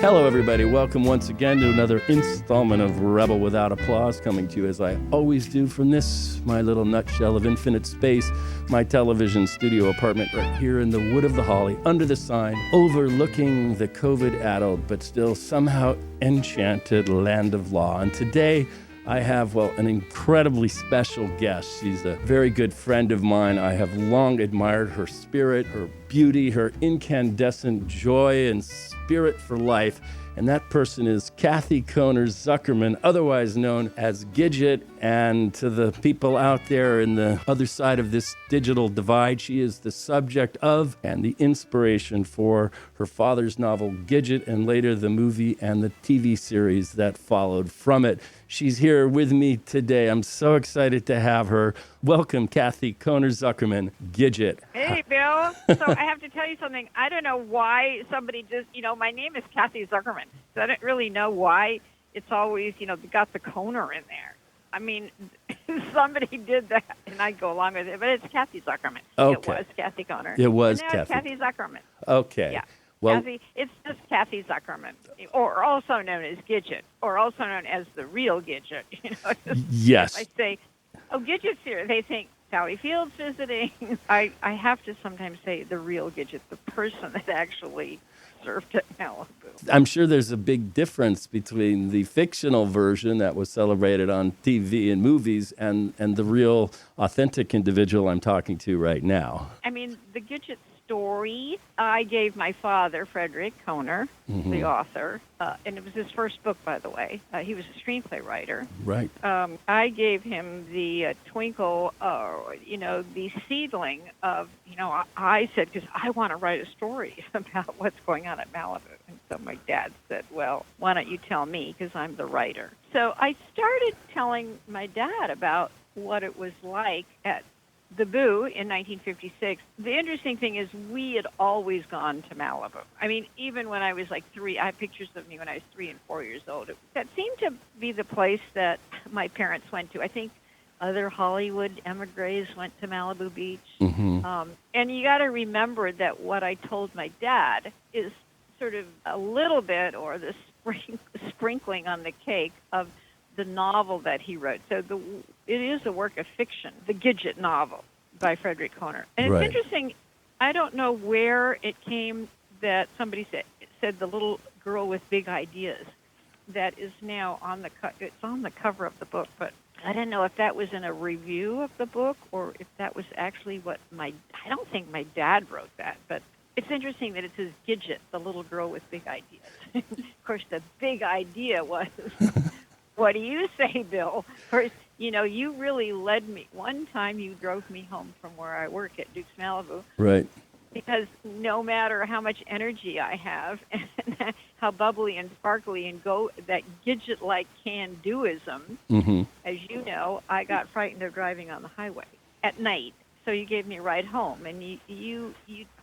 Hello, everybody. Welcome once again to another installment of Rebel Without Applause, coming to you as I always do from this, my little nutshell of infinite space, my television studio apartment right here in the Wood of the Holly, under the sign, overlooking the COVID-addled but still somehow enchanted land of law. And today, I have, an incredibly special guest. She's a very good friend of mine. I have long admired her spirit, her beauty, her incandescent joy and spirit for life. And that person is Kathy Zuckerman, otherwise known as Gidget. And to the people out there in the other side of this digital divide, she is the subject of and the inspiration for her father's novel, Gidget, and later the movie and the TV series that followed from it. She's here with me today. I'm so excited to have her. Welcome, Kathy Zuckerman, Gidget. Hey, Bill. So I have to tell you something. I don't know why somebody just, my name is Kathy Zuckerman. So I don't really know why it's always, got the Koner in there. I mean, somebody did that, and I go along with it, but it's Kathy Zuckerman. Okay. It was Kathy Koner. It was Kathy. Kathy. Kathy Zuckerman. Okay. Yeah. Well, Kathy, it's just Kathy Zuckerman, or also known as Gidget, or also known as the real Gidget. Yes. I say, Gidget's here. They think Sally Field's visiting. I have to sometimes say the real Gidget, the person that actually served at Malibu. I'm sure there's a big difference between the fictional version that was celebrated on TV and movies and the real, authentic individual I'm talking to right now. I mean, the Gidget story, I gave my father, Frederick Koner, the author, and it was his first book, by the way. He was a screenplay writer. Right. I gave him the twinkle, the seedling of, I said, because I want to write a story about what's going on at Malibu. And so my dad said, well, why don't you tell me, because I'm the writer. So I started telling my dad about what it was like at the Boo in 1956. The interesting thing is we had always gone to Malibu. I mean, even when I was like 3, I have pictures of me when I was 3 and 4 years old. That seemed to be the place that my parents went to. I think other Hollywood emigres went to Malibu Beach. And you got to remember that what I told my dad is sort of a little bit, or the sprinkling on the cake of the novel that he wrote. So it is a work of fiction, the Gidget novel by Frederick Koner. And it's interesting, I don't know where it came that somebody said the little girl with big ideas that is now it's on the cover of the book, but I don't know if that was in a review of the book or if that was actually I don't think my dad wrote that, but it's interesting that it says Gidget, the little girl with big ideas. Of course, the big idea was... What do you say, Bill? First, you really led me. One time you drove me home from where I work at Duke's Malibu. Right. Because no matter how much energy I have and how bubbly and sparkly and that Gidget-like can-doism, as you know, I got frightened of driving on the highway at night. So you gave me a ride home, and you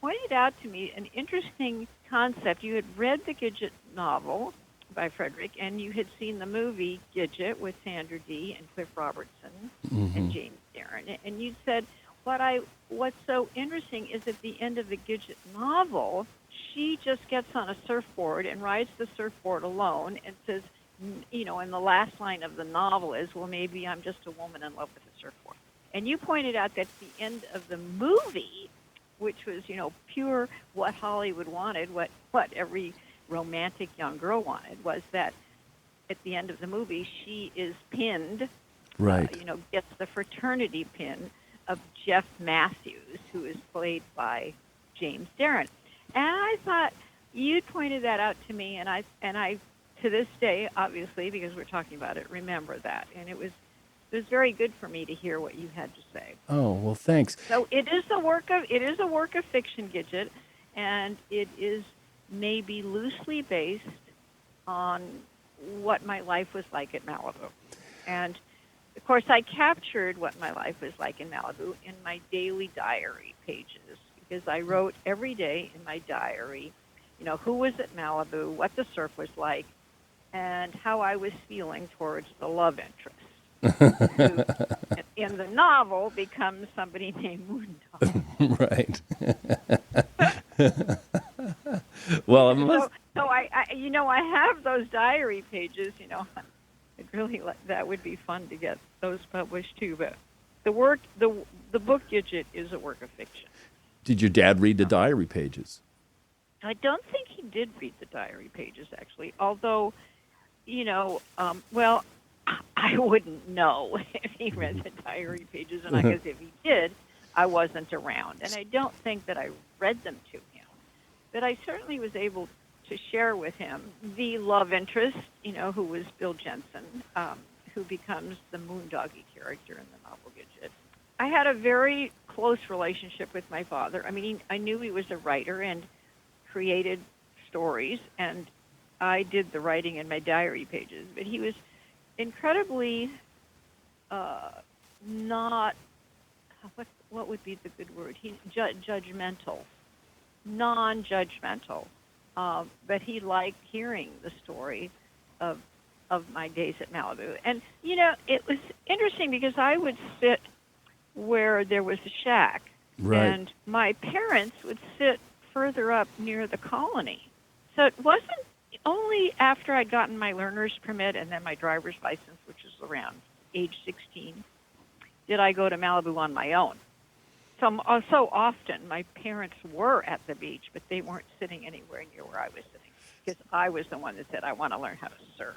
pointed out to me an interesting concept. You had read the Gidget novel by Frederick, and you had seen the movie Gidget with Sandra Dee and Cliff Robertson and James Darren. And you said, what's so interesting is at the end of the Gidget novel, she just gets on a surfboard and rides the surfboard alone and says, and the last line of the novel is, well, maybe I'm just a woman in love with a surfboard. And you pointed out that at the end of the movie, which was, pure what Hollywood wanted, what every romantic young girl wanted, was that at the end of the movie she is pinned, gets the fraternity pin of Jeff Matthews, who is played by James Darren. And I thought you pointed that out to me, and I to this day, obviously, because we're talking about it, remember that. And it was very good for me to hear what you had to say. Oh, well, thanks. So it is a work of fiction, Gidget, and it is maybe loosely based on what my life was like at Malibu. And, of course, I captured what my life was like in Malibu in my daily diary pages, because I wrote every day in my diary, who was at Malibu, what the surf was like, and how I was feeling towards the love interest, who in the novel becomes somebody named Moondog. Right. Well, So I have those diary pages. I'd really that would be fun to get those published too. But the book Gidget is a work of fiction. Did your dad read the diary pages? I don't think he did read the diary pages, actually. Although, well, I wouldn't know if he read the diary pages, and I guess if he did, I wasn't around. And I don't think that I read them to him. But I certainly was able to share with him the love interest, who was Bill Jensen, who becomes the Moondoggie character in the novel Gidget. I had a very close relationship with my father. I mean, I knew he was a writer and created stories, and I did the writing in my diary pages. But he was incredibly not, what would be the good word? He's judgmental, non-judgmental. But he liked hearing the story of my days at Malibu. And, it was interesting because I would sit where there was a shack, right, and my parents would sit further up near the colony. So it wasn't only after I'd gotten my learner's permit and then my driver's license, which was around age 16, did I go to Malibu on my own. So often my parents were at the beach, but they weren't sitting anywhere near where I was sitting because I was the one that said, I want to learn how to surf,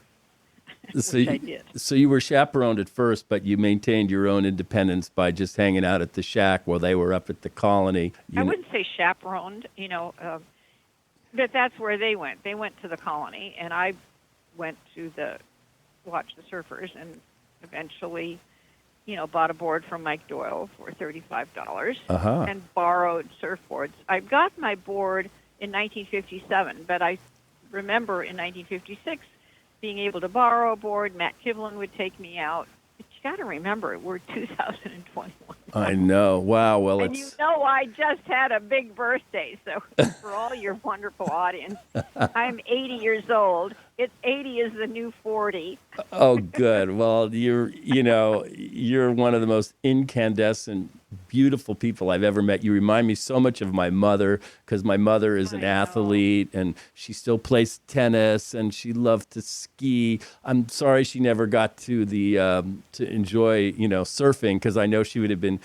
which I did. So you were chaperoned at first, but you maintained your own independence by just hanging out at the shack while they were up at the colony. I wouldn't say chaperoned, but that's where they went. They went to the colony, and I went to watch the surfers, and eventually bought a board from Mike Doyle for $35 and borrowed surfboards. I got my board in 1957, but I remember in 1956 being able to borrow a board. Matt Kivlin would take me out. But you got to remember, we're 2021. I know. Wow. Well, and I just had a big birthday. So for all your wonderful audience, I'm 80 years old. 80 is the new 40. Oh, good. Well, you're one of the most incandescent, beautiful people I've ever met. You remind me so much of my mother because my mother is an athlete and she still plays tennis and she loved to ski. I'm sorry she never got to to enjoy, surfing because I know she would have been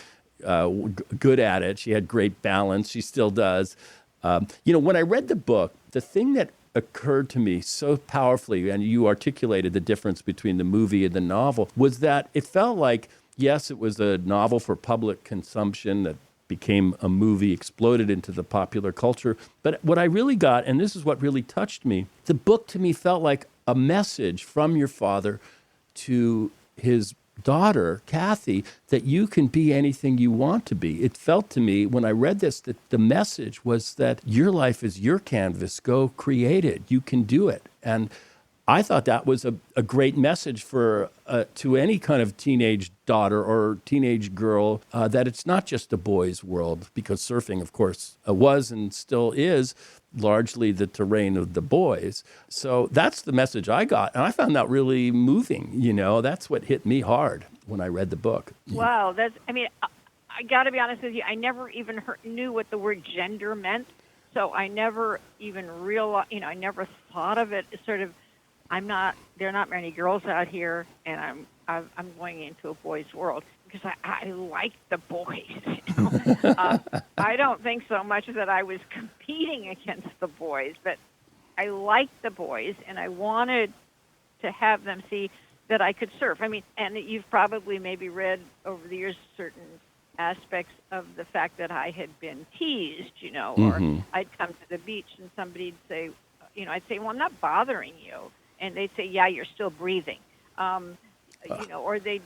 good at it. She had great balance. She still does. When I read the book, the thing that occurred to me so powerfully, and you articulated the difference between the movie and the novel, was that it felt like, yes, it was a novel for public consumption that became a movie, exploded into the popular culture. But what I really got, and this is what really touched me, the book to me felt like a message from your father to his daughter, Kathy, that you can be anything you want to be. It felt to me when I read this that the message was that your life is your canvas. Go create it. You can do it. And I thought that was a great message for to any kind of teenage daughter or teenage girl, that it's not just a boys' world, because surfing, of course, was and still is largely the terrain of the boys. So that's the message I got. And I found that really moving. That's what hit me hard when I read the book. Wow. I got to be honest with you. I never even knew what the word gender meant. So I never even realized, I never thought of it as sort of, there are not many girls out here, and I'm going into a boys' world because I like the boys. I don't think so much that I was competing against the boys, but I liked the boys, and I wanted to have them see that I could surf. I mean, and you've probably maybe read over the years certain aspects of the fact that I had been teased, or I'd come to the beach and somebody'd say, I'd say, well, I'm not bothering you. And they'd say, yeah, you're still breathing. Or they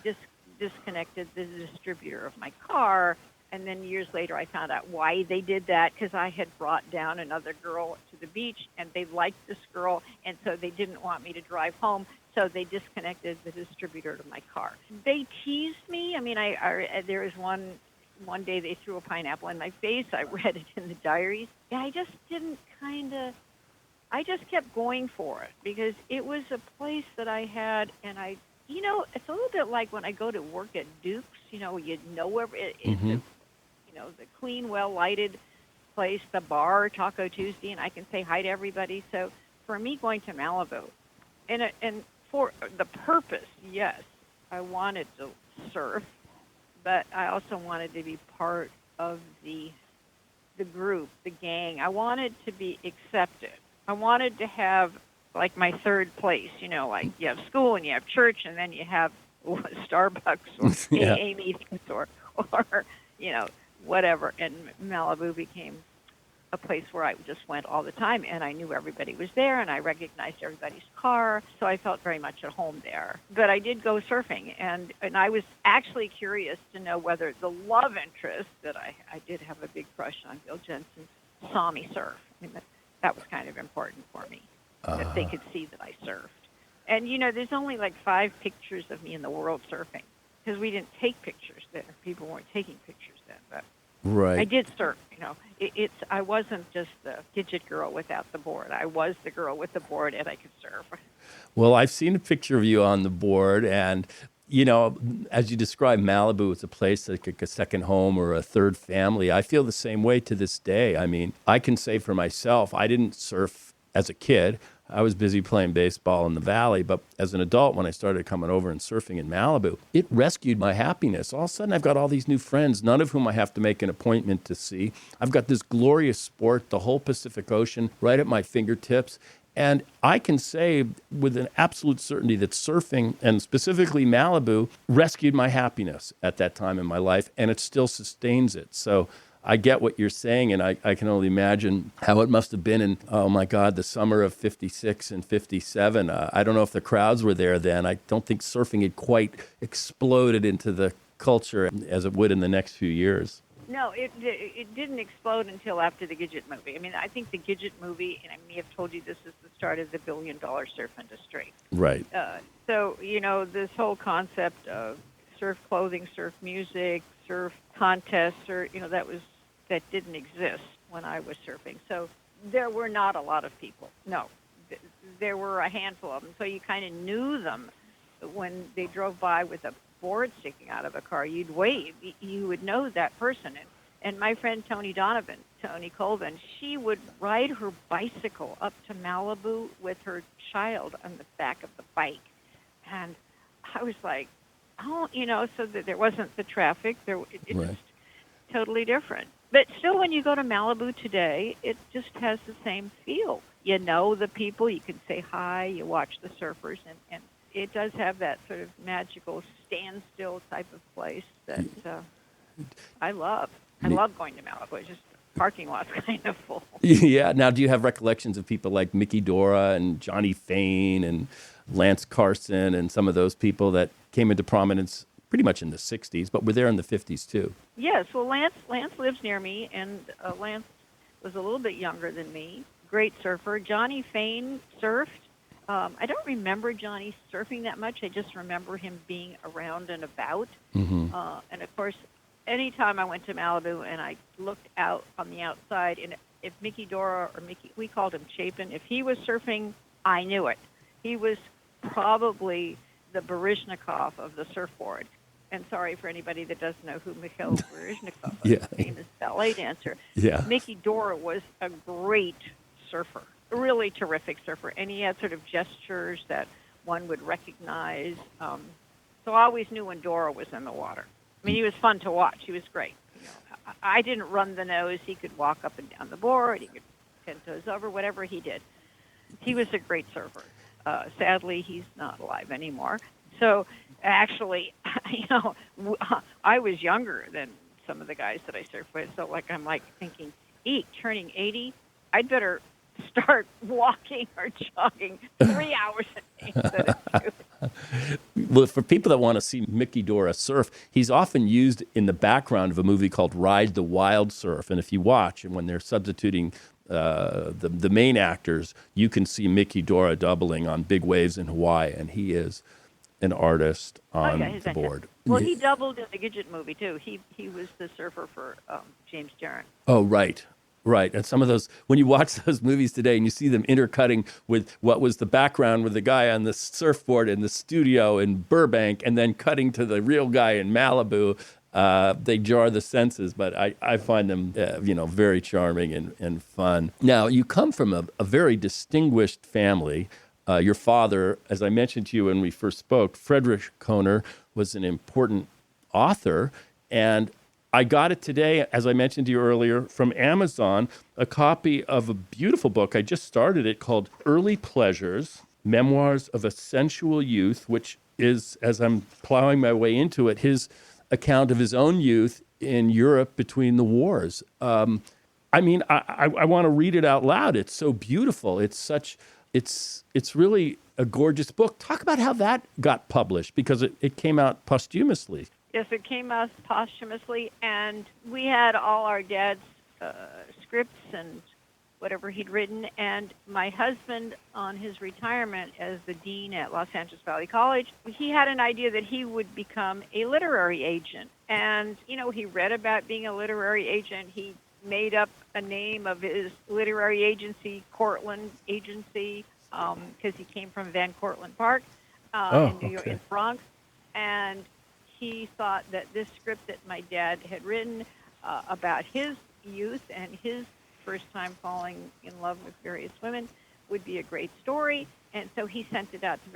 disconnected the distributor of my car. And then years later, I found out why they did that, because I had brought down another girl to the beach, and they liked this girl, and so they didn't want me to drive home, so they disconnected the distributor to my car. They teased me. I mean, there was one day they threw a pineapple in my face. I read it in the diaries. Yeah, I just didn't I just kept going for it because it was a place that I had, and it's a little bit like when I go to work at Duke's, it's the clean, well-lighted place, the bar, Taco Tuesday, and I can say hi to everybody. So for me going to Malibu, and for the purpose, yes, I wanted to surf, but I also wanted to be part of the group, the gang. I wanted to be accepted. I wanted to have like my third place, like you have school and you have church and then you have Starbucks or Yeah. Amy's or whatever. And Malibu became a place where I just went all the time, and I knew everybody was there, and I recognized everybody's car, so I felt very much at home there. But I did go surfing, and I was actually curious to know whether the love interest that I did have a big crush on Bill Jensen saw me surf. I mean, that was kind of important for me, that they could see that I surfed. And, there's only like 5 pictures of me in the world surfing, because we didn't take pictures then. People weren't taking pictures then, but Right. I did surf. I wasn't just the Gidget girl without the board. I was the girl with the board, and I could surf. Well, I've seen a picture of you on the board, and as you describe, Malibu as a place like a second home or a third family. I feel the same way to this day. I mean, I can say for myself, I didn't surf as a kid. I was busy playing baseball in the valley, but as an adult, when I started coming over and surfing in Malibu, it rescued my happiness. All of a sudden, I've got all these new friends, none of whom I have to make an appointment to see. I've got this glorious sport, the whole Pacific Ocean, right at my fingertips. And I can say with an absolute certainty that surfing, and specifically Malibu, rescued my happiness at that time in my life, and it still sustains it. So I get what you're saying, and I can only imagine how it must have been in, oh my God, the summer of 56 and 57. I don't know if the crowds were there then. I don't think surfing had quite exploded into the culture as it would in the next few years. No, it didn't explode until after the Gidget movie. I mean, I think the Gidget movie, and I may have told you this is the start of the billion-dollar surf industry. Right. So, this whole concept of surf clothing, surf music, surf contests, or, that didn't exist when I was surfing. So there were not a lot of people. No, there were a handful of them. So you kind of knew them when they drove by with a board sticking out of a car. You'd wave. You would know that person. And my friend Tony Colvin, she would ride her bicycle up to Malibu with her child on the back of the bike. And I was like, so that there wasn't the traffic. It Right. was totally different. But still, when you go to Malibu today, it just has the same feel. You know the people. You can say hi. You watch the surfers. And it does have that sort of magical standstill type of place that I love. I love going to Malibu. It's just parking lot's kind of full. Yeah. Now, do you have recollections of people like Mickey Dora and Johnny Fain and Lance Carson and some of those people that came into prominence pretty much in the 60s, but were there in the 50s too? Yes. Well, Lance lives near me, and Lance was a little bit younger than me. Great surfer. Johnny Fain surfed. I don't remember Johnny surfing that much. I just remember him being around and about. Mm-hmm. And, of course, anytime I went to Malibu and I looked out on the outside, and if Mickey Dora or Mickey, we called him Chapin, if he was surfing, I knew it. He was probably the Baryshnikov of the surfboard. And sorry for anybody that doesn't know who Mikhail Baryshnikov is, Yeah. famous ballet dancer. Yeah. Mickey Dora was a great surfer, a really terrific surfer, and he had sort of gestures that one would recognize. So I always knew when Dora was in the water. I mean, he was fun to watch. He was great. I didn't run the nose. He could walk up and down the board. He could 10 toes over, whatever he did. He was a great surfer. Sadly, he's not alive anymore. So actually, I was younger than some of the guys that I surfed with. So I'm thinking, turning 80, I'd better start walking or jogging 3 hours a day instead of 2. Well, for people that want to see Mickey Dora surf, he's often used in the background of a movie called Ride the Wild Surf. And if you watch, and when they're substituting the main actors, you can see Mickey Dora doubling on big waves in Hawaii, and he is an artist on the board. Well, he doubled in the Gidget movie, too. He was the surfer for James Darren. Oh, right. Right. And some of those, when you watch those movies today and you see them intercutting with what was the background with the guy on the surfboard in the studio in Burbank and then cutting to the real guy in Malibu, They jar the senses, but I find them, very charming and fun. Now, you come from a very distinguished family. Your father, as I mentioned to you when we first spoke, Frederick Kohner, was an important author. And I got it today, as I mentioned to you earlier, from Amazon, a copy of a beautiful book. I just started it called Early Pleasures, Memoirs of a Sensual Youth, which is, as I'm plowing my way into it, his account of his own youth in Europe between the wars. I want to read it out loud. It's so beautiful. It's really a gorgeous book. Talk about how that got published, because it came out posthumously. Yes, it came out posthumously, and we had all our dad's scripts and whatever he'd written, and my husband, on his retirement as the dean at Los Angeles Valley College, he had an idea that he would become a literary agent. And, he read about being a literary agent. He made up a name of his literary agency, Cortland Agency, because he came from Van Cortlandt Park in New York, in Bronx. And he thought that this script that my dad had written about his youth and his first time falling in love with various women would be a great story. And so he sent it out to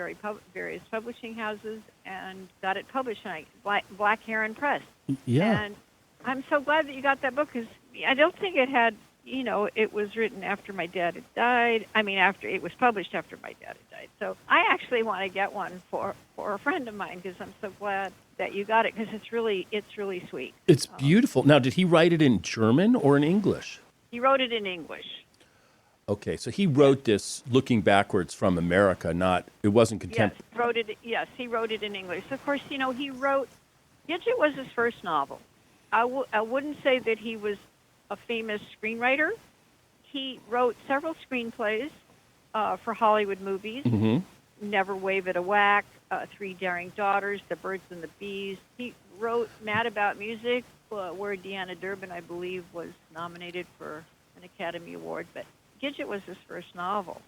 various publishing houses and got it published by Black Heron Press. Yeah. And I'm so glad that you got that book, because I don't think it had, it was written after my dad had died. After it was published after my dad had died. So I actually want to get one for a friend of mine, because I'm so glad that you got it, because it's really sweet. It's beautiful. Now, did he write it in German or in English? He wrote it in English. Okay, so he wrote this looking backwards from America, it wasn't contemporary. Yes, he wrote it in English. Of course, he wrote, Gidget was his first novel. I wouldn't say that he was a famous screenwriter. He wrote several screenplays for Hollywood movies. Mm-hmm. Never Wave It a Whack, Three Daring Daughters, The Birds and the Bees. He wrote Mad About Music, where Deanna Durbin, I believe, was nominated for an Academy Award, but Gidget was his first novel.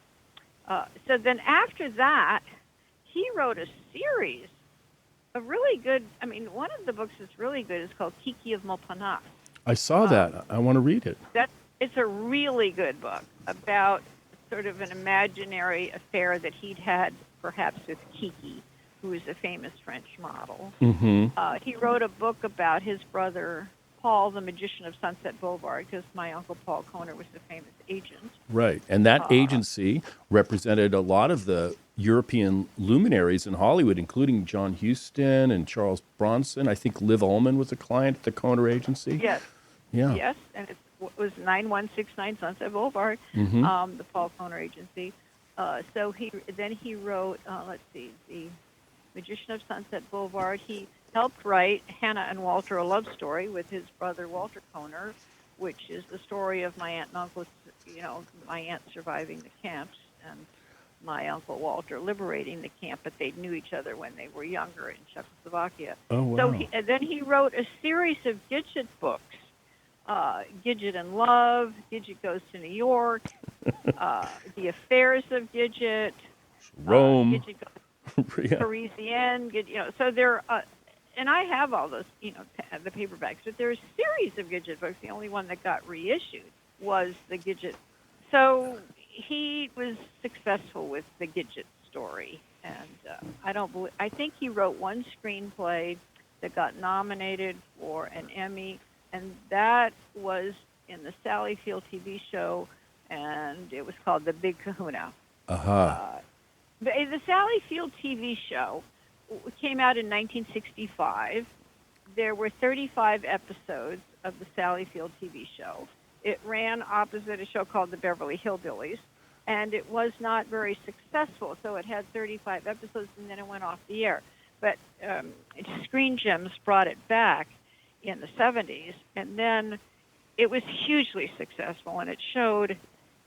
So then after that, he wrote a series of really good, one of the books that's really good is called Kiki of Molpana. I saw that. I want to read it. It's a really good book about sort of an imaginary affair that he'd had perhaps with Kiki, who is a famous French model. Mm-hmm. He wrote a book about his brother, Paul, the magician of Sunset Boulevard, because my Uncle Paul Kohner was a famous agent. Right. And that agency represented a lot of the European luminaries in Hollywood, including John Huston and Charles Bronson. I think Liv Ullman was a client at the Kohner agency. Yes. Yeah. Yes, and it was 9169 Sunset Boulevard, Mm-hmm. the Paul Kohner agency. So he wrote, The Magician of Sunset Boulevard. He helped write Hannah and Walter, a love story with his brother Walter Kohner, which is the story of my aunt and uncle, my aunt surviving the camps and my uncle Walter liberating the camp, but they knew each other when they were younger in Czechoslovakia. Oh, wow. So then he wrote a series of Gidget books, Gidget in Love, Gidget Goes to New York, The Affairs of Gidget, Rome, Gidget Goes to Parisienne, so there. And I have all those, the paperbacks, but there's a series of Gidget books. The only one that got reissued was the Gidget. So he was successful with the Gidget story, and I think he wrote one screenplay that got nominated for an Emmy, and that was in the Sally Field TV show, and it was called The Big Kahuna. The Sally Field TV show came out in 1965. There were 35 episodes of the Sally Field TV show. It ran opposite a show called The Beverly Hillbillies, and it was not very successful, so it had 35 episodes, and then it went off the air. But Screen Gems brought it back in the 70s, and then it was hugely successful, and it showed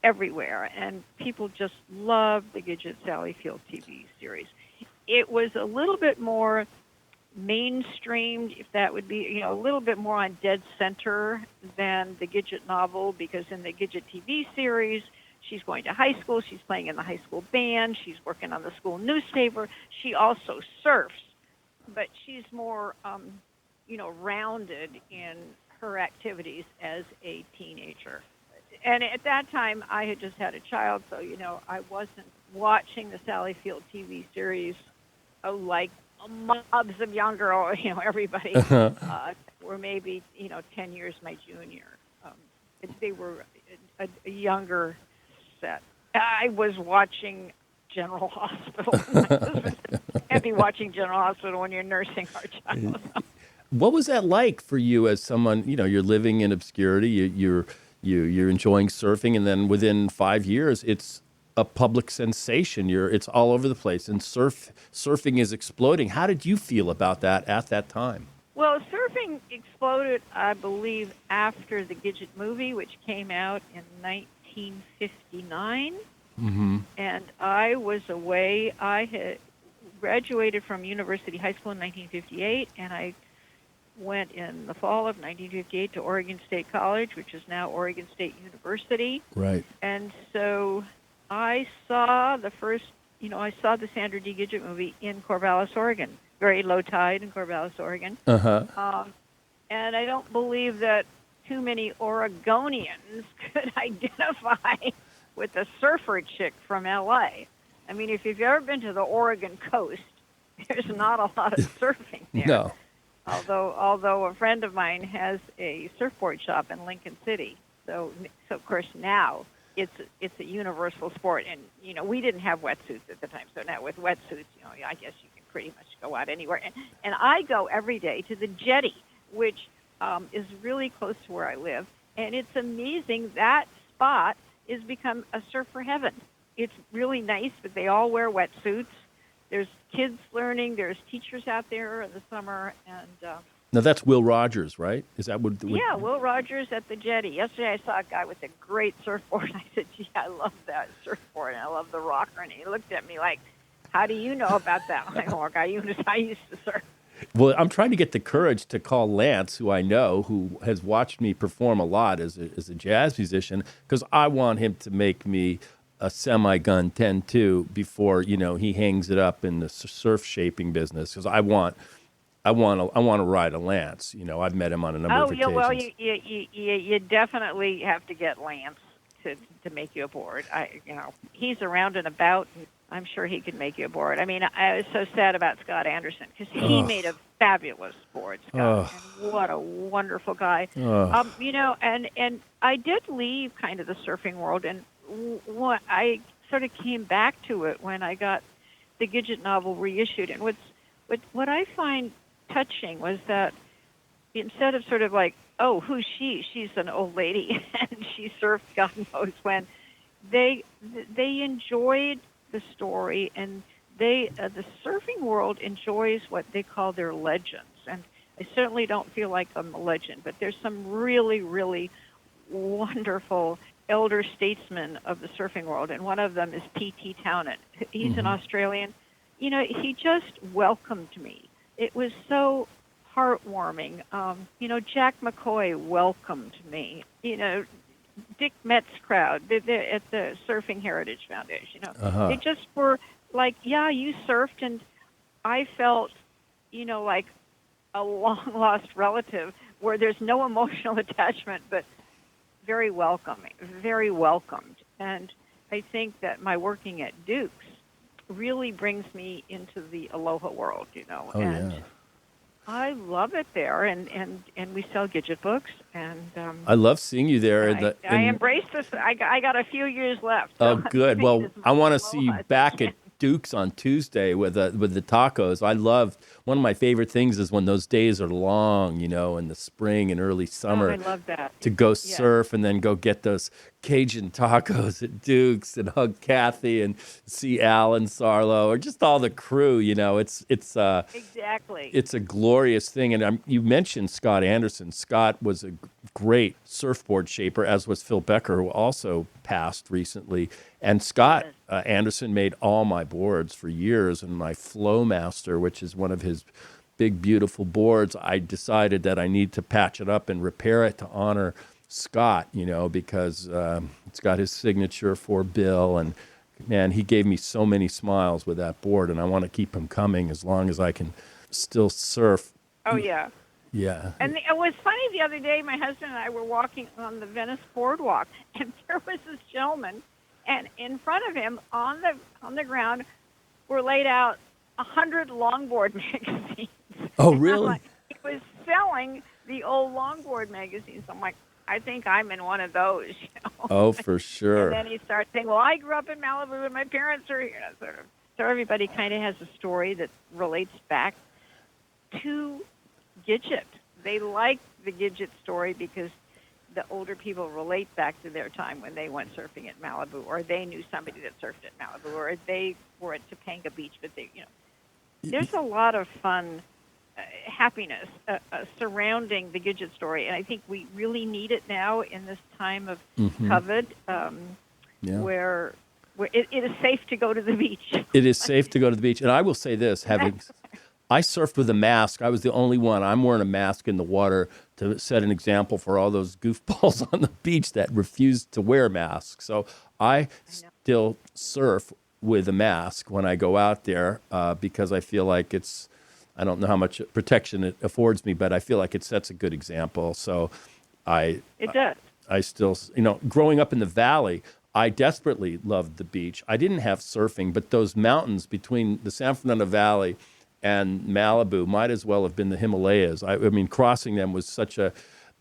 everywhere, and people just loved the Gidget Sally Field TV series. It was a little bit more mainstreamed, if that would be, a little bit more on dead center than the Gidget novel, because in the Gidget TV series, she's going to high school, she's playing in the high school band, she's working on the school newspaper, she also surfs, but she's more rounded in her activities as a teenager. And at that time, I had just had a child, so, I wasn't watching the Sally Field TV series like mobs of young girls, everybody were maybe, 10 years my junior. They were a younger set. I was watching General Hospital. My husband can't be watching General Hospital when you're nursing our child. What was that like for you as someone, you're living in obscurity, you're enjoying surfing, and then within 5 years, it's a public sensation. It's all over the place, and surfing is exploding. How did you feel about that at that time? Well, surfing exploded, I believe, after the Gidget movie, which came out in 1959. Mm-hmm. And I was away. I had graduated from University High School in 1958, and I went in the fall of 1958 to Oregon State College, which is now Oregon State University. Right. And so I saw the Sandra D. Gidget movie in Corvallis, Oregon. Very low tide in Corvallis, Oregon. Uh-huh. And I don't believe that too many Oregonians could identify with a surfer chick from L.A. I mean, if you've ever been to the Oregon coast, there's not a lot of surfing there. No. Although a friend of mine has a surfboard shop in Lincoln City, so of course now it's a universal sport, and we didn't have wetsuits at the time, so now with wetsuits, I guess you can pretty much go out anywhere. And I go every day to the jetty, which is really close to where I live, and it's amazing that spot has become a surfer heaven. It's really nice, but they all wear wetsuits. There's kids learning. There's teachers out there in the summer, and now that's Will Rogers, right? Is that what? Yeah, Will Rogers at the jetty. Yesterday, I saw a guy with a great surfboard. I said, "Gee, I love that surfboard, and I love the rocker." And he looked at me like, "How do you know about that?" I'm like, "Oh, I used to surf." Well, I'm trying to get the courage to call Lance, who I know, who has watched me perform a lot as a jazz musician, because I want him to make me a semi-gun 10-2 before he hangs it up in the surf shaping business, because I want to ride a Lance. I've met him on a number of occasions. Oh, yeah, well, you definitely have to get Lance to make you a board. He's around and about, and I'm sure he could make you a board. I mean, I was so sad about Scott Anderson, because he made a fabulous board, Scott, and what a wonderful guy. And I did leave kind of the surfing world, and what I sort of came back to it when I got the Gidget novel reissued. And what I find touching was that instead of sort of like, oh, who's she? She's an old lady and she surfed God knows when. They enjoyed the story, and the surfing world enjoys what they call their legends. And I certainly don't feel like I'm a legend, but there's some really, really wonderful elder statesmen of the surfing world, and one of them is P.T. Townend. He's an Australian. He just welcomed me. It was so heartwarming. Jack McCoy welcomed me. Dick Metz crowd at the Surfing Heritage Foundation. They just were like, yeah, you surfed, and I felt, like a long-lost relative where there's no emotional attachment, but very welcoming, very welcomed. And I think that my working at Duke's really brings me into the aloha world, and yeah. I love it there, and we sell Gidget books, and I love seeing you there. I embrace this. I got a few years left. Oh, so good. Well, I want to see you back at Duke's on Tuesday with the tacos. I love, one of my favorite things is when those days are long, in the spring and early summer. I love that. To go surf and then go get those Cajun tacos at Duke's and hug Kathy and see Alan Sarlo or just all the crew. It's exactly. It's a glorious thing. And you mentioned Scott Anderson. Scott was a great surfboard shaper, as was Phil Becker, who also passed recently. And Scott Anderson made all my boards for years, and my Flowmaster, which is one of his big, beautiful boards, I decided that I need to patch it up and repair it to honor Scott, because it's got his signature for Bill. And, man, he gave me so many smiles with that board, and I want to keep him coming as long as I can still surf. Oh, yeah. Yeah. And it was funny the other day, my husband and I were walking on the Venice boardwalk, and there was this gentleman, and in front of him on the ground were laid out 100 longboard magazines. Oh, And I'm really? like, he was selling the old longboard magazines. I'm like, I think I'm in one of those, Oh, for And sure. then he starts saying, well, I grew up in Malibu and my parents are, sort of. So everybody kind of has a story that relates back to Gidget. They like the Gidget story because the older people relate back to their time when they went surfing at Malibu, or they knew somebody that surfed at Malibu, or they were at Topanga Beach. But there's a lot of fun, happiness surrounding the Gidget story, and I think we really need it now in this time of COVID, where it is safe to go to the beach. It is safe to go to the beach. And I will say this, I surfed with a mask. I was the only one. I'm wearing a mask in the water to set an example for all those goofballs on the beach that refused to wear masks. So I still surf with a mask when I go out there because I feel like I don't know how much protection it affords me, but I feel like it sets a good example. So It does. I still, growing up in the valley, I desperately loved the beach. I didn't have surfing, but those mountains between the San Fernando Valley and Malibu might as well have been the Himalayas. I mean, crossing them was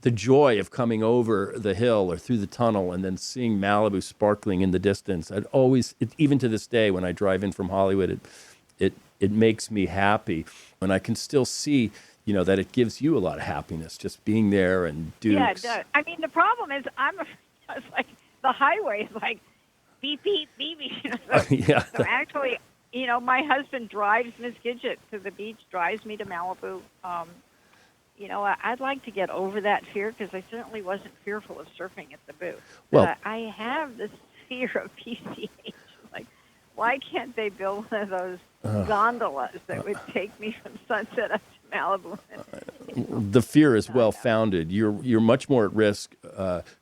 the joy of coming over the hill or through the tunnel and then seeing Malibu sparkling in the distance. Even to this day, when I drive in from Hollywood, it makes me happy. And I can still see, that it gives you a lot of happiness just being there and Dukes. Yeah, it does. I mean, the problem is it's like the highway is like beep, beep, beep, beep. So actually, my husband drives Miss Gidget to the beach, drives me to Malibu. I'd like to get over that fear because I certainly wasn't fearful of surfing at the booth. Well, I have this fear of PCH. Like, why can't they build one of those gondolas that would take me from Sunset up to Malibu? The fear is well founded. You're much more at risk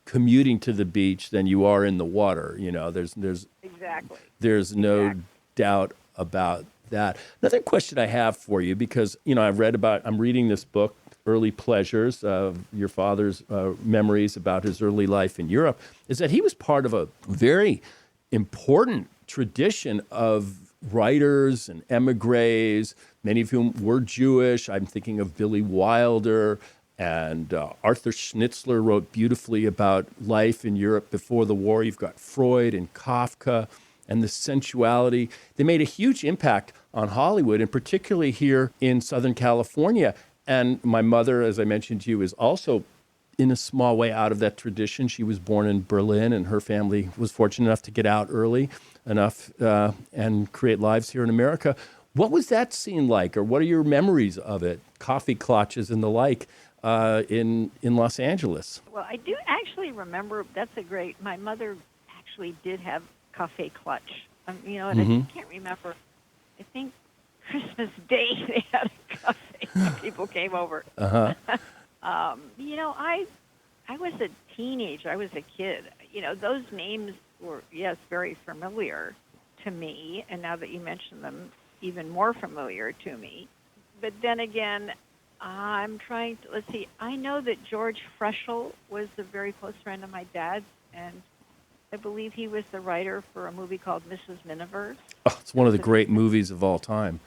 commuting to the beach than you are in the water. There's no doubt about that. Another question I have for you, because I'm reading this book, Early Pleasures, your father's memories about his early life in Europe, is that he was part of a very important tradition of writers and emigres, many of whom were Jewish. I'm thinking of Billy Wilder, and Arthur Schnitzler wrote beautifully about life in Europe before the war. You've got Freud and Kafka and the sensuality. They made a huge impact on Hollywood, and particularly here in Southern California. And my mother, as I mentioned to you, is also in a small way out of that tradition. She was born in Berlin, and her family was fortunate enough to get out early enough and create lives here in America. What was that scene like, or what are your memories of it, coffee clutches and the like, in Los Angeles? Well, I do actually remember, my mother actually did have cafe clutch, and I can't remember, I think Christmas Day they had a cafe when people came over. I was a teenager, I was a kid. Those names were, yes, very familiar to me, and now that you mention them, even more familiar to me. But then again, I'm trying to, let's see, I know that George Freschel was a very close friend of my dad's, and I believe he was the writer for a movie called Mrs. Miniver. Oh, it's one of the great movies of all time.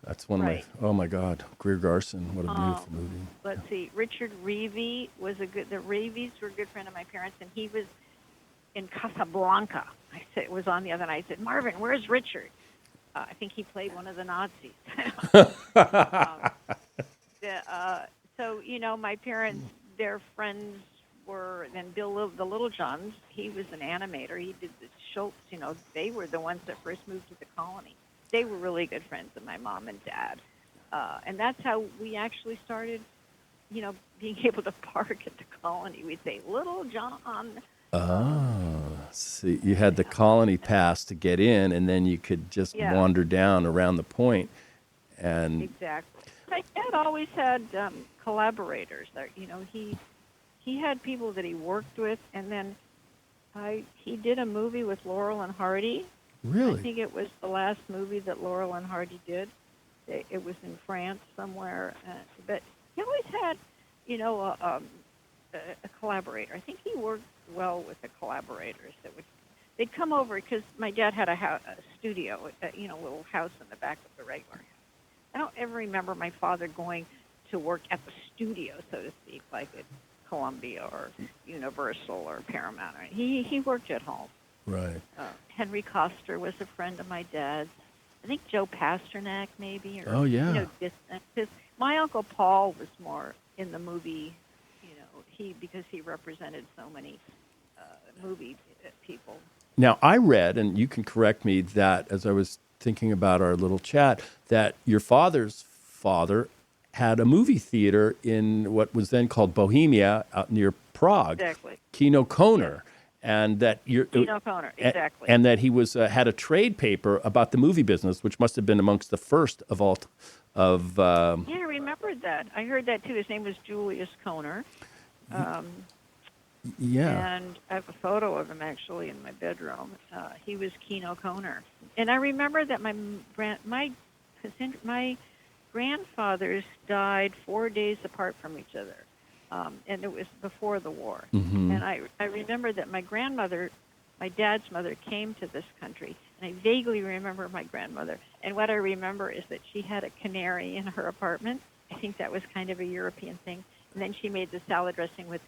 That's one of my, oh my God, Greer Garson, what a beautiful movie. Let's see, Richard Reevey the Reeveys were a good friend of my parents, and he was in Casablanca. It was on the other night. I said, Marvin, where's Richard? I think he played one of the Nazis. So, my parents, their friends were, then Bill, the Little Johns, he was an animator. He did the Schultz, they were the ones that first moved to the colony. They were really good friends of my mom and dad. And that's how we actually started, being able to park at the colony. We'd say, Little John. See, you had the colony pass to get in, and then you could just wander down around the point. And exactly. My dad always had collaborators. He had people that he worked with, and then he did a movie with Laurel and Hardy. Really? I think it was the last movie that Laurel and Hardy did. It was in France somewhere, but he always had, you know, a collaborator. I think he worked well with the collaborators that would. They'd come over because my dad had a studio, you know, a little house in the back of the regular house. I don't ever remember my father going to work at the studio, so to speak, like at Columbia or Universal or Paramount. He worked at home. Right. Henry Coster was a friend of my dad's. I think Joe Pasternak, maybe. Or, Oh, yeah. Distant. Because my Uncle Paul was more in the movie, because he represented so many movie people. Now, I read, and you can correct me, that as I was thinking about our little chat, that your father's father had a movie theater in what was then called Bohemia out near Prague. Exactly. Kino Koner. And that Kino Koner, exactly. And that he was had a trade paper about the movie business, which must have been amongst the first of all. Yeah, I remembered that. I heard that too. His name was Julius Koner. Yeah. And I have a photo of him actually in my bedroom. He was Kino Koner, and I remember that my grandfathers died 4 days apart from each other. And it was before the war. Mm-hmm. And I remember that my grandmother, my dad's mother, came to this country. And I vaguely remember my grandmother. And what I remember is that she had a canary in her apartment. I think that was kind of a European thing. And then she made the salad dressing with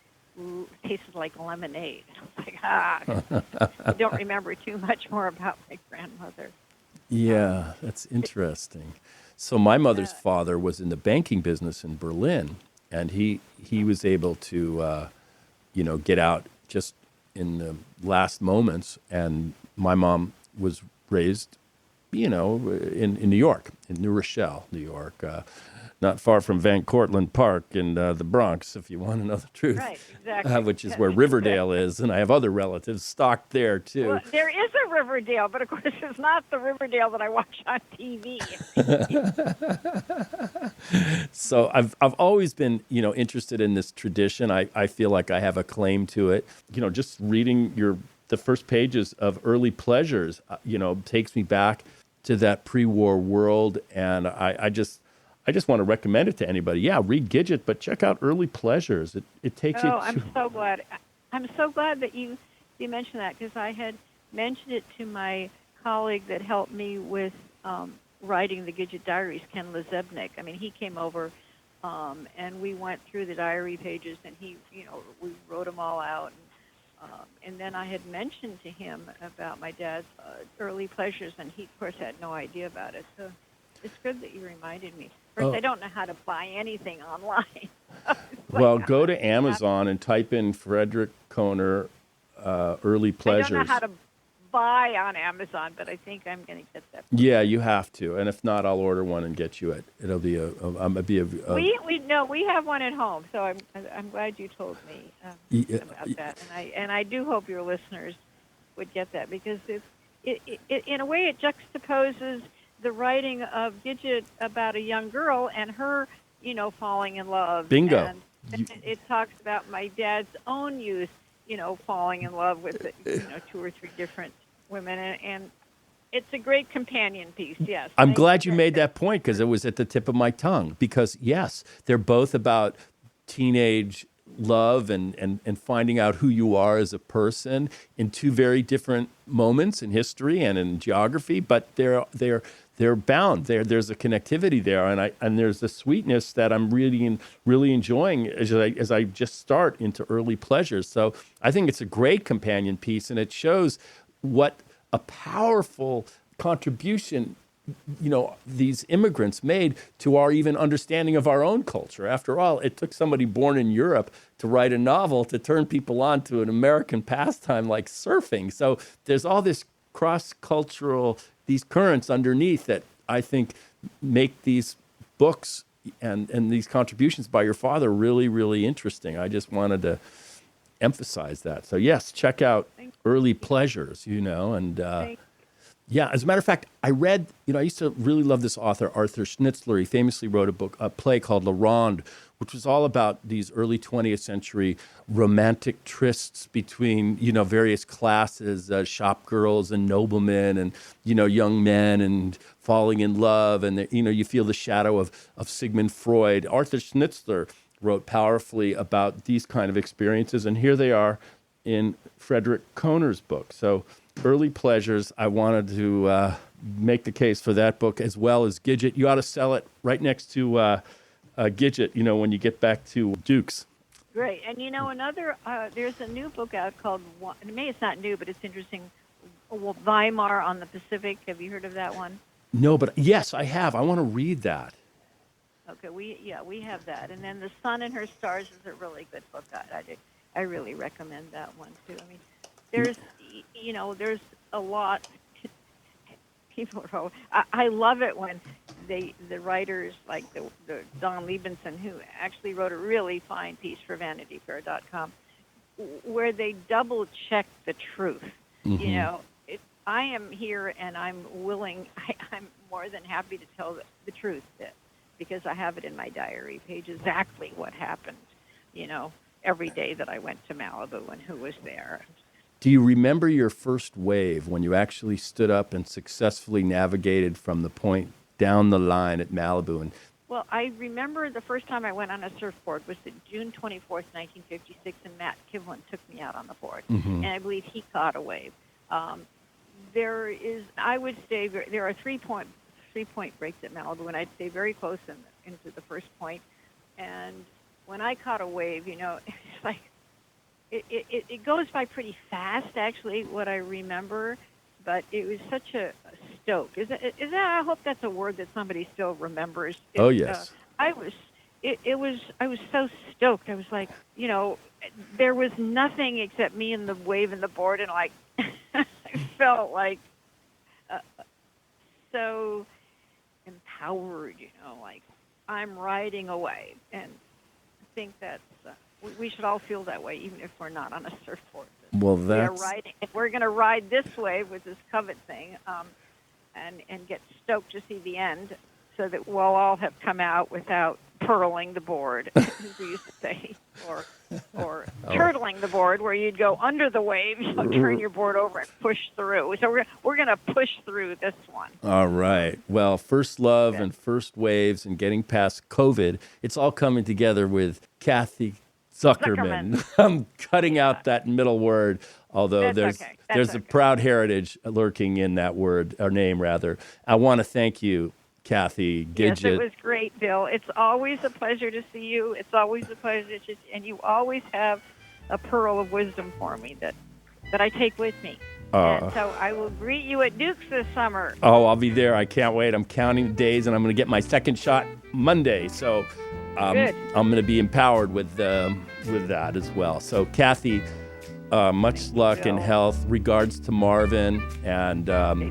tasted like lemonade. I was like, I don't remember too much more about my grandmother. Yeah, that's interesting. So my mother's father was in the banking business in Berlin. And he was able to, get out just in the last moments. And my mom was raised, in New York, in New Rochelle, New York, not far from Van Cortlandt Park in the Bronx, if you want to know the truth. Right, exactly. Which is where Riverdale is, and I have other relatives stocked there too. Well, there is a Riverdale, but of course it's not the Riverdale that I watch on TV. So I've always been, interested in this tradition. I feel like I have a claim to it. Just reading the first pages of Early Pleasures, takes me back to that pre-war world, and I just want to recommend it to anybody. Yeah, read Gidget, but check out Early Pleasures. It takes you. I'm so glad. I'm so glad that you mentioned that, because I had mentioned it to my colleague that helped me with writing the Gidget Diaries, Ken Lezebnik. I mean, he came over and we went through the diary pages, and we wrote them all out. And then I had mentioned to him about my dad's Early Pleasures, and he, of course, had no idea about it. So it's good that you reminded me. Of course, I don't know how to buy anything online. Well, go to Amazon and type in Frederick Koner Early Pleasures. I don't know how to buy on Amazon, but I think I'm going to get that. Yeah, you have to, and if not, I'll order one and get you it. It'll be we have one at home, so I'm glad you told me about that, and I do hope your listeners would get that, because it in a way it juxtaposes the writing of Gidget about a young girl and her, falling in love. Bingo. And it talks about my dad's own youth, falling in love with, 2 or 3 different women. And it's a great companion piece, yes. I'm glad you made that point, because it was at the tip of my tongue. Because, yes, they're both about teenage love and finding out who you are as a person in 2 very different moments in history and in geography, but they're bound. There's a connectivity there, and there's a sweetness that I'm really enjoying as I just start into Early Pleasures. So I think it's a great companion piece, and it shows what a powerful contribution these immigrants made to our even understanding of our own culture. After all, it took somebody born in Europe to write a novel to turn people on to an American pastime like surfing. So there's all this cross-cultural, these currents underneath that I think make these books and these contributions by your father really, really interesting. I just wanted to emphasize that. So yes, check out Early Pleasures, and Yeah, as a matter of fact, I read, I used to really love this author, Arthur Schnitzler. He famously wrote a play called La Ronde, which was all about these early 20th century romantic trysts between, various classes, shop girls and noblemen and, young men and falling in love. And, you feel the shadow of Sigmund Freud. Arthur Schnitzler wrote powerfully about these kind of experiences. And here they are in Frederick Kohner's book. So Early Pleasures, I wanted to make the case for that book as well as Gidget. You ought to sell it right next to Gidget, when you get back to Duke's. Great. And, another, there's a new book out called, maybe it's not new, but it's interesting, Weimar on the Pacific. Have you heard of that one? No, but yes, I have. I want to read that. Okay, we have that. And then The Sun and Her Stars is a really good book. I really recommend that one, too. I mean, there's a lot. People are. I love it when the writers like the Don Liebenson, who actually wrote a really fine piece for VanityFair.com, where they double check the truth. Mm-hmm. I am here and I'm willing. I'm more than happy to tell the truth, because I have it in my diary page exactly what happened. Every day that I went to Malibu and who was there. Do you remember your first wave when you actually stood up and successfully navigated from the point down the line at Malibu? Well, I remember the first time I went on a surfboard was June 24th, 1956, and Matt Kivlin took me out on the board. Mm-hmm. And I believe he caught a wave. I would say there are three-point breaks at Malibu, and I'd stay very close into the first point. And when I caught a wave, it's like, It goes by pretty fast, actually, what I remember, but it was such a stoke. Is that? I hope that's a word that somebody still remembers. Oh, yes. I was so stoked. I was like, there was nothing except me and the wave and the board, and like, I felt like so empowered, like I'm riding a wave, and I think that's. We should all feel that way, even if we're not on a surfboard. Well, that's... We're going to ride this wave with this covet thing and get stoked to see the end so that we'll all have come out without purling the board, as we used to say, or turtling the board, where you'd go under the waves, turn your board over and push through. So we're going to push through this one. All right. Well, first love and first waves and getting past COVID, it's all coming together with Kathy Zuckerman. I'm cutting out that middle word, although there's a proud heritage lurking in that word, or name rather. I want to thank you, Kathy Gidget. Yes, it was great, Bill. It's always a pleasure to see you. It's always a pleasure and you always have a pearl of wisdom for me that I take with me. And so I will greet you at Duke's this summer. Oh, I'll be there. I can't wait. I'm counting the days, and I'm going to get my second shot Monday. So I'm going to be empowered with that as well. So, Kathy, much luck and health. Regards to Marvin. And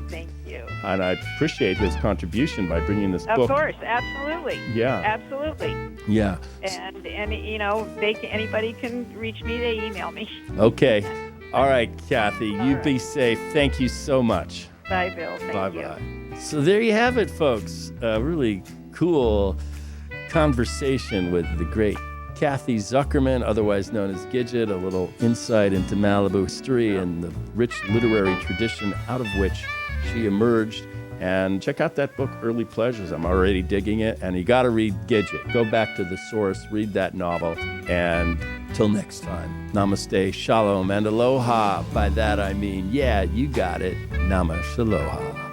thank you. And I appreciate his contribution by bringing this book. Of course, absolutely. Yeah. Absolutely. Yeah. And anybody can reach me. They email me. Okay. All right, Kathy, be safe. Thank you so much. Bye, Bill. Thank you. Bye-bye. So there you have it, folks. A really cool conversation with the great Kathy Zuckerman, otherwise known as Gidget, a little insight into Malibu history and the rich literary tradition out of which she emerged. And check out that book, Early Pleasures. I'm already digging it. And you got to read Gidget. Go back to the source, read that novel. And till next time, namaste, shalom, and aloha. By that I mean, yeah, you got it. Namaste, aloha.